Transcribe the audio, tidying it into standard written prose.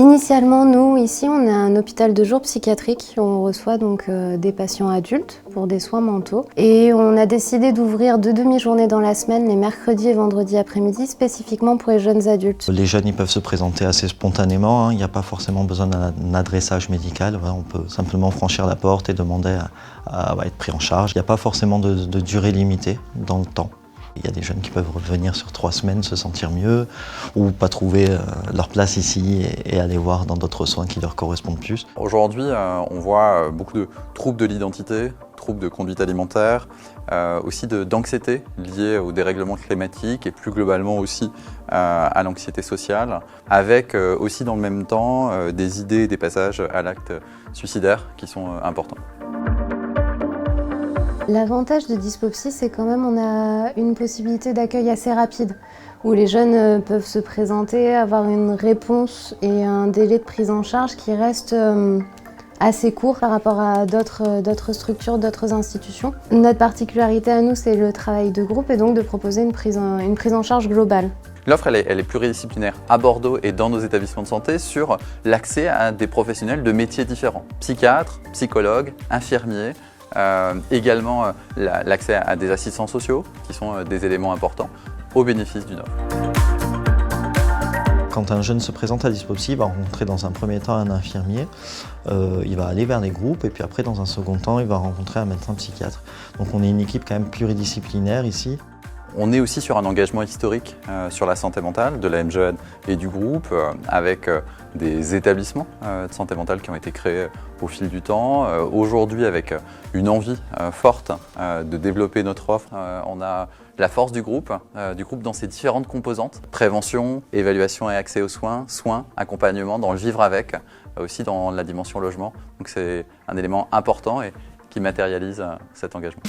Initialement, nous, ici, on est un hôpital de jour psychiatrique. On reçoit donc des patients adultes pour des soins mentaux. Et on a décidé d'ouvrir 2 demi-journées dans la semaine, les mercredis et vendredis après-midi, spécifiquement pour les jeunes adultes. Les jeunes, ils peuvent se présenter assez spontanément, hein. Il n'y a pas forcément besoin d'un adressage médical. Voilà, on peut simplement franchir la porte et demander à être pris en charge. Il n'y a pas forcément de durée limitée dans le temps. Il y a des jeunes qui peuvent revenir sur 3 semaines, se sentir mieux, ou pas trouver leur place ici et aller voir dans d'autres soins qui leur correspondent plus. Aujourd'hui, on voit beaucoup de troubles de l'identité, troubles de conduite alimentaire, aussi d'anxiété liée au dérèglement climatique et plus globalement aussi à l'anxiété sociale, avec aussi dans le même temps des idées et des passages à l'acte suicidaire qui sont importants. L'avantage de Dispopsy, c'est quand même on a une possibilité d'accueil assez rapide, où les jeunes peuvent se présenter, avoir une réponse et un délai de prise en charge qui reste assez court par rapport à d'autres structures, d'autres institutions. Notre particularité à nous, c'est le travail de groupe et donc de proposer une prise en charge globale. L'offre, elle est pluridisciplinaire à Bordeaux et dans nos établissements de santé sur l'accès à des professionnels de métiers différents. Psychiatres, psychologues, infirmiers, également l'accès à des assistants sociaux qui sont des éléments importants au bénéfice d'une offre. Quand un jeune se présente à Dispopsy, il va rencontrer dans un premier temps un infirmier, il va aller vers les groupes et puis après dans un second temps il va rencontrer un médecin psychiatre. Donc on est une équipe quand même pluridisciplinaire ici. On est aussi sur un engagement historique sur la santé mentale de la MJN et du groupe avec des établissements de santé mentale qui ont été créés au fil du temps. Aujourd'hui avec une envie forte de développer notre offre, on a la force du groupe dans ses différentes composantes. Prévention, évaluation et accès aux soins, accompagnement dans le vivre avec, aussi dans la dimension logement. Donc c'est un élément important et qui matérialise cet engagement.